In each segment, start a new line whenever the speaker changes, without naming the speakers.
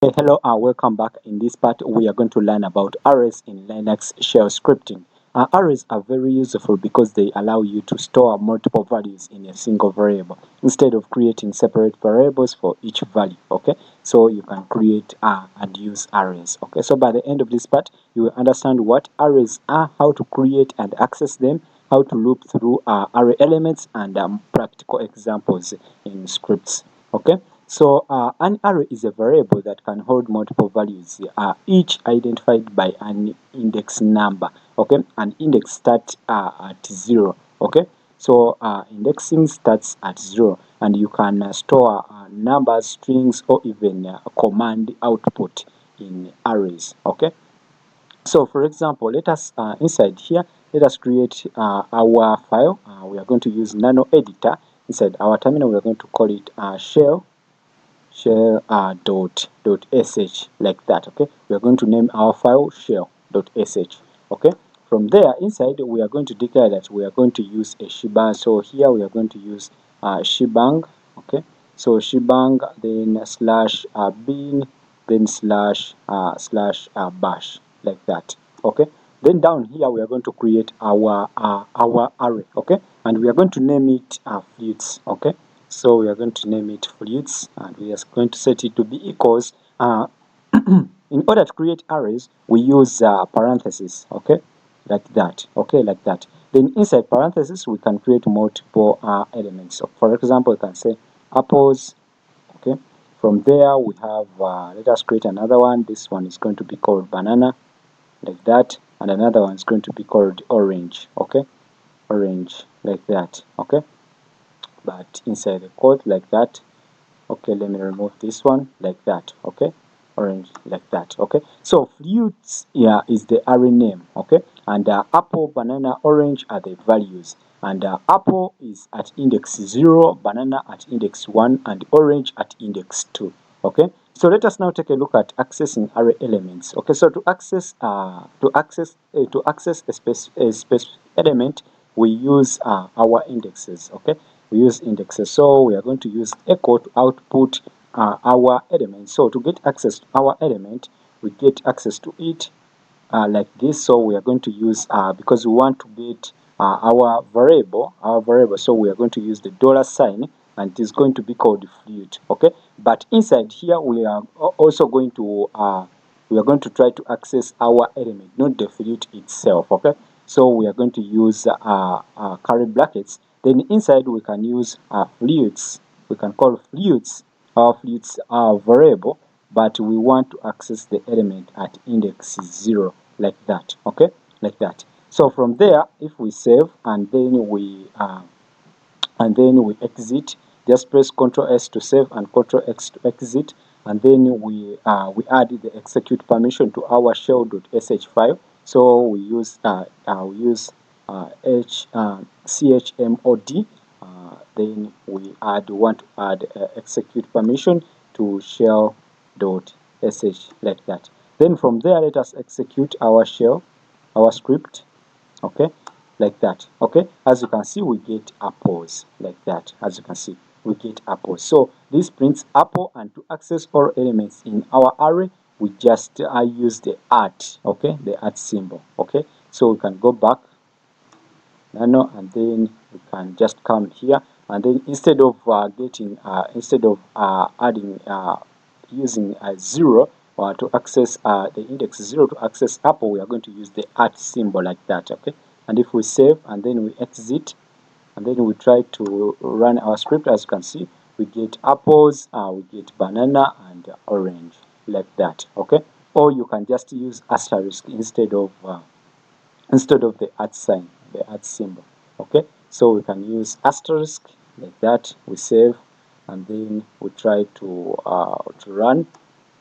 Hey, hello and welcome back. In this part, we are going to learn about arrays in Linux shell scripting. Arrays are very useful because they allow you to store multiple values in a single variable instead of creating separate variables for each value. Okay, so you can create and use arrays. Okay, so by the end of this part, you will understand what arrays are, how to create and access them, how to loop through array elements, and practical examples in scripts. Okay. So an array is a variable that can hold multiple values, each identified by an index number. Okay, an index starts at 0. Okay, so indexing starts at 0, and you can store numbers, strings, or even command output in arrays. Okay, so for example, let us inside here, let us create our file. We are going to use nano editor. Inside our terminal, we are going to call it shell dot sh, like that. Okay, we are going to name our file shell.sh. Okay, from there inside we are going to declare that we are going to use a shebang. So here we are going to use shebang. Okay, so shebang, then slash bin, then slash bash, like that. Okay, then down here we are going to create our array. Okay, and we are going to name it flutes. Okay, so we are going to name it flutes, and we are going to set it to be equals. In order to create arrays, we use parentheses. Okay, like that. Okay, like that. Then inside parentheses, we can create multiple elements. So for example, we can say apples. Okay, from there we have let us create another one. This one is going to be called banana, like that, and another one is going to be called orange. Okay, orange, like that. Okay, but inside the code, like that. Okay, let me remove this one, like that. Okay, orange, like that. Okay, so flutes here is the array name. Okay, and apple, banana, orange are the values, and apple is at index 0, banana at index 1, and orange at index 2. Okay, so let us now take a look at accessing array elements. Okay, so to access a specific element, we use our indexes. Okay, we use indexes. So we are going to use echo to output our element. So to get access to our element, we get access to it like this. So we are going to use because we want to get our variable. So we are going to use the $sign, and it is going to be called flute. Okay, but inside here we are also going to try to access our element, not the flute itself. Okay, so we are going to use curly brackets. Then inside we can use flutes. We can call flutes. Our flutes are variable, but we want to access the element at index 0, like that. Okay, like that. So from there, if we save and then we exit, just press Ctrl S to save and Ctrl X to exit, and then we add the execute permission to our shell.sh file. So we use chmod. Then we want to add execute permission to shell.sh, like that. Then from there, let us execute our script. Okay, like that. Okay, as you can see, we get apples, like that. As you can see, we get apples. So this prints apple, and to access all elements in our array, we just use the @ okay, the @ symbol. Okay, so we can go back nano, and then we can just come here, and then instead of adding using 0 to access the index 0 to access apple, we are going to use the @ symbol, like that. Okay, and if we save and then we exit and then we try to run our script, as you can see, we get apples, we get banana and orange, like that. Okay, or you can just use asterisk instead of the @ sign, the @ symbol. Okay, so we can use asterisk, like that. We save and then we try to run,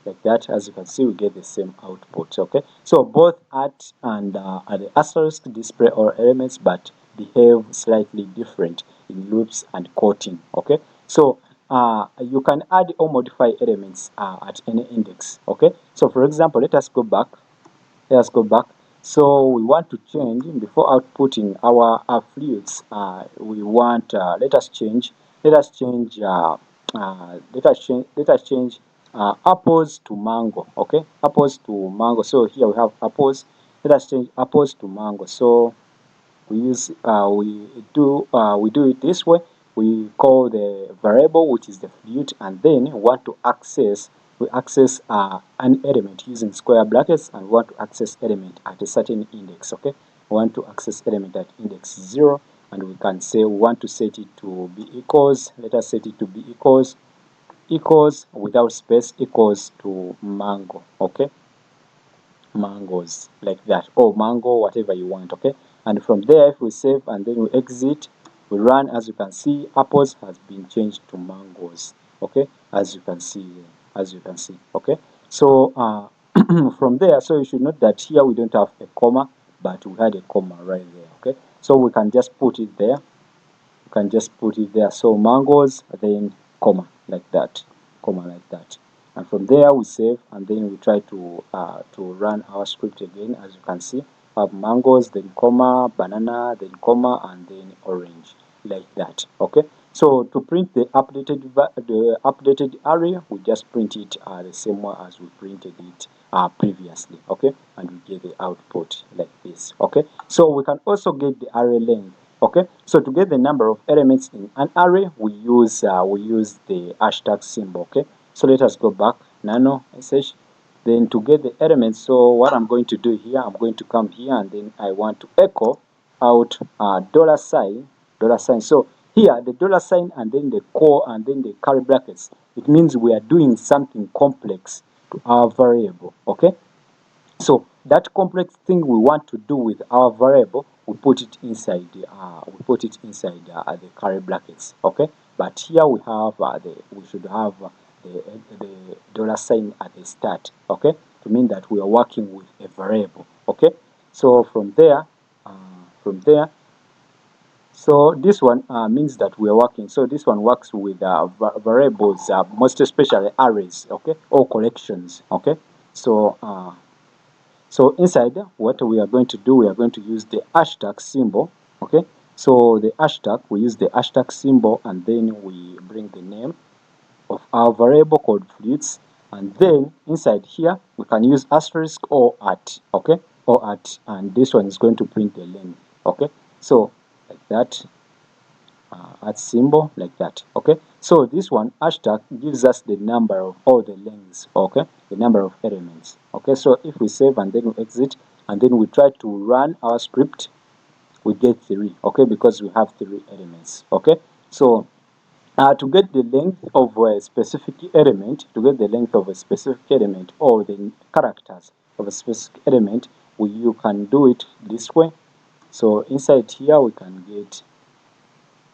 like that. As you can see, we get the same output. Okay, so both @ and the asterisk display all elements but behave slightly different in loops and quoting. Okay, so you can add or modify elements at any index. Okay, so for example, let us go back. So we want to change before outputting our flutes. We want let us change apples to mango. Okay, apples to mango. So here we have apples. Let us change apples to mango. So we do it this way. We call the variable, which is the flute, and then we access an element using square brackets, and we want to access element at a certain index. Okay, we want to access element at index 0, and we can say we want to set it to be equals. Let us set it to be equals without space equals to mango. Okay, mangoes, like that, or mango, whatever you want. Okay, and from there, if we save and then we exit, we run, as you can see, apples has been changed to mangoes. Okay, as you can see, okay. So from there, so you should note that here we don't have a comma, but we had a comma right there. Okay, so we can just put it there. You can just put it there. So mangoes, then comma, like that, comma, like that. And from there we save, and then we try to run our script again. As you can see, we have mangoes, then comma, banana, then comma, and then orange, like that. Okay, so to print the updated array, we just print it the same way as we printed it previously. Okay, and we get the output like this. Okay, so we can also get the array length. Okay, so to get the number of elements in an array, we use the hashtag symbol. Okay, so let us go back, nano sh. Then to get the elements, so what I'm going to do here, I'm going to come here, and then I want to echo out dollar sign. So here the dollar sign, and then the core, and then the curly brackets, it means we are doing something complex to our variable. Okay, so that complex thing we want to do with our variable, we put it inside the curly brackets. Okay, but here we have we should have the dollar sign at the start. Okay, to mean that we are working with a variable. Okay, so from there, so this one means that we are working. So this one works with variables, most especially arrays. Okay, or collections. Okay, so so inside, what we are going to do, we are going to use the hashtag symbol. Okay, so the hashtag, we use the hashtag symbol, and then we bring the name of our variable called flutes, and then inside here we can use asterisk or at. Okay, or at, and this one is going to print the length. Okay, so like that, at symbol, like that. Okay, so this one hashtag gives us the number of all the lengths. Okay, the number of elements. Okay, so if we save and then we exit, and then we try to run our script, we get 3. Okay, because we have 3 elements. Okay, so to get the length of a specific element, or the characters of a specific element, you can do it this way. So inside here we can get,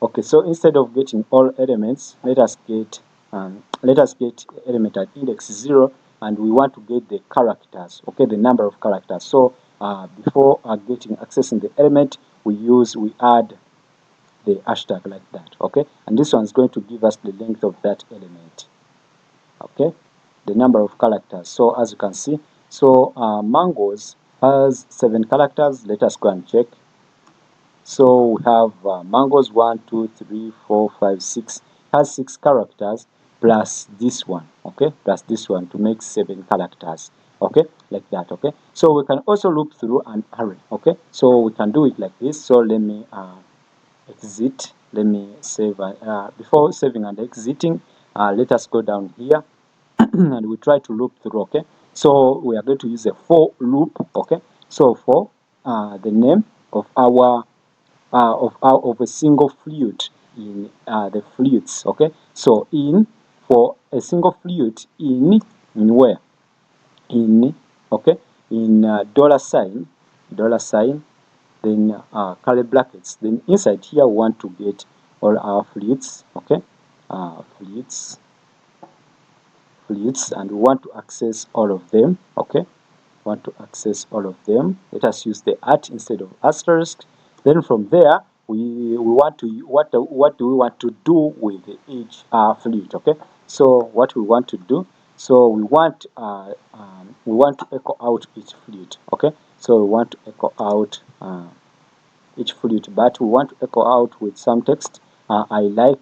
okay, so instead of getting all elements, let us get element at index 0, and we want to get the characters. Okay, the number of characters. So before accessing the element, we add the hashtag like that. Okay, and this one is going to give us the length of that element. Okay, the number of characters. So as you can see, so mangoes has 7 characters. Let us go and check. So we have mangoes 1, 2, 3, 4, 5, 6, has 6 characters plus this one. Okay, plus this one to make 7 characters. Okay, like that. Okay, so we can also loop through an array. Okay, so we can do it like this. So let me exit. Let me save. Before saving and exiting, let us go down here and we try to loop through. Okay, so we are going to use a for loop. Okay, so for the name of our of a single flute in the flutes. Okay, so in for a single flute in where, in, okay, in dollar sign, then curly brackets, then inside here we want to get all our flutes. Okay, flutes, and we want to access all of them. Okay, want to access all of them. Let us use the at instead of asterisk. Then from there, we want to, what do we want to do with each flute? Okay, so what we want to do, so we want to echo out each flute. Okay, so we want to echo out each flute, but we want to echo out with some text. We can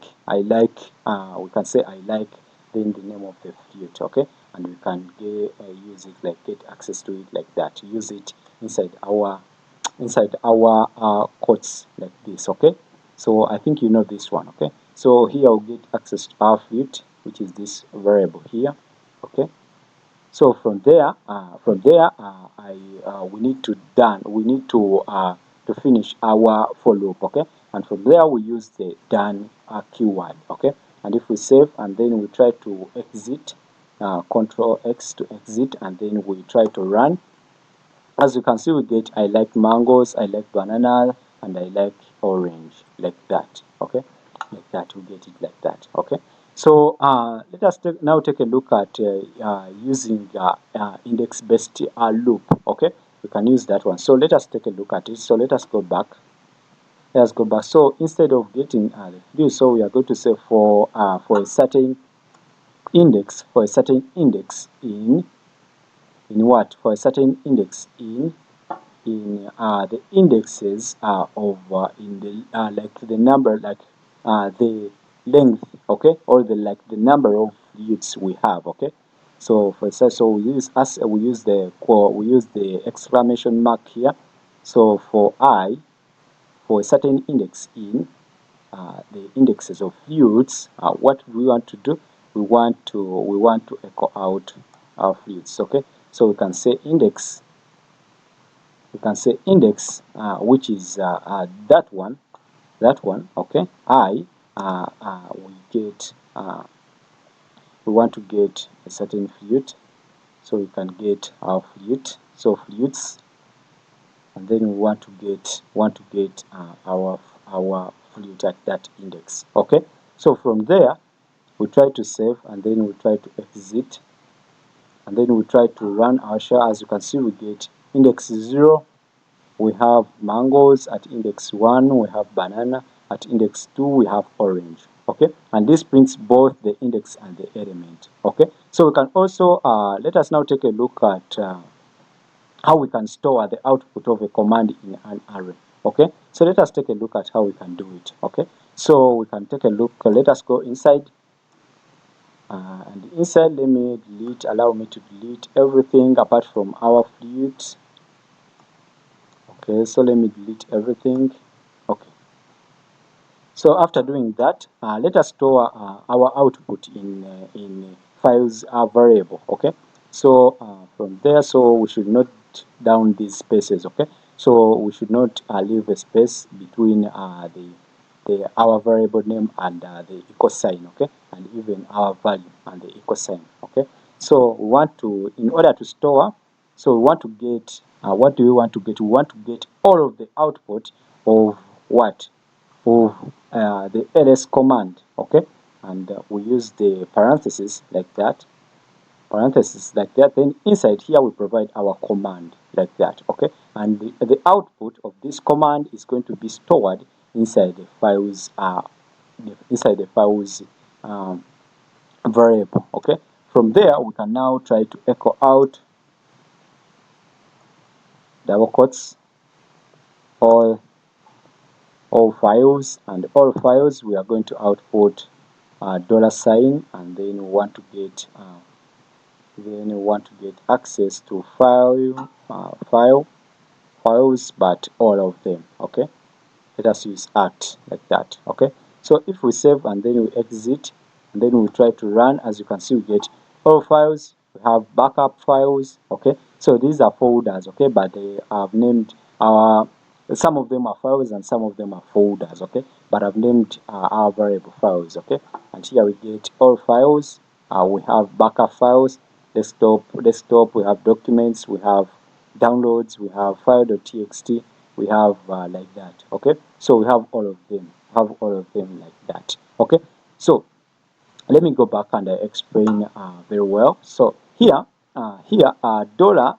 say I like then the name of the flute, okay, and we can use it, like get access to it like that, use it inside our quotes like this, okay. So I think you know this one, okay. So here we'll get access to our flute, which is this variable here, okay. So from there, we need to finish our for loop, okay. And from there we use the done keyword, okay. And if we save and then we try to exit, Control X to exit, and then we try to run. As you can see, we get I like mangoes, I like banana, and I like orange, like that, okay. Like that, we get it like that, okay. So let us now take a look at using index-based loop, okay. We can use that one. So let us take a look at it. So let us go back. Let us go back. So instead of getting the view, so we are going to say for a certain index, in what? For a certain index in the indexes of in the like the number, like the length, okay, or the number of flutes we have, okay. So for example, so we use the exclamation mark here. So for for a certain index in the indexes of flutes, what we want to do, we want to echo out our flutes, okay. So we can say index, which is that one, okay. We want to get a certain flute, so we can get our flute, so flutes, and then we want to get our flute at that index, okay. So from there we try to save, and then we try to exit, and then we try to run our shell. As you can see, we get index 0, we have mangoes. At index 1 we have banana, at index 2 we have orange, okay. And this prints both the index and the element, okay. So we can also let us now take a look at how we can store the output of a command in an array, okay. So let us take a look at how we can do it, okay. So we can take a look, let us go inside, and inside allow me to delete everything apart from our flute, okay. So let me delete everything, okay. So after doing that, let us store our output in files variable, okay. So from there, so we should note down these spaces, okay. So we should not leave a space between the our variable name and the equal sign, okay, and even our value and the equal sign, okay. So we want to, in order to store, so we want to get what do we want to get? We want to get all of the output of what? Of the ls command, okay. And we use the parentheses like that, then inside here we provide our command like that, okay. And the output of this command is going to be stored inside the files variable, okay. From there we can now try to echo out double quotes all files, and all files we are going to output $, and then we want to get access to files, but all of them, okay. Let us use at like that, okay. So if we save and then we exit and then we try to run, as you can see, we get all files. We have backup files, okay. So these are folders, okay, but they have named our, some of them are files and some of them are folders, okay, but I've named our variable files, okay. And here we get all files. We have backup files, desktop, we have documents, we have downloads, we have file.txt, we have like that, okay. So we have all of them, like that, okay. So let me go back and explain very well. So here dollar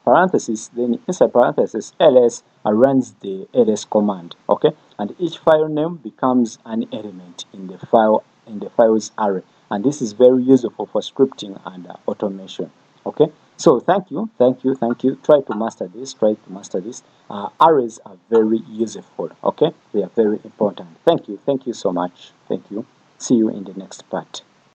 parenthesis, then inside parenthesis ls runs the ls command, okay. And each file name becomes an element in the files array, and this is very useful for scripting and automation, okay. So thank you. Try to master this. Arrays are very useful, okay. They are very important. Thank you so much. See you in the next part.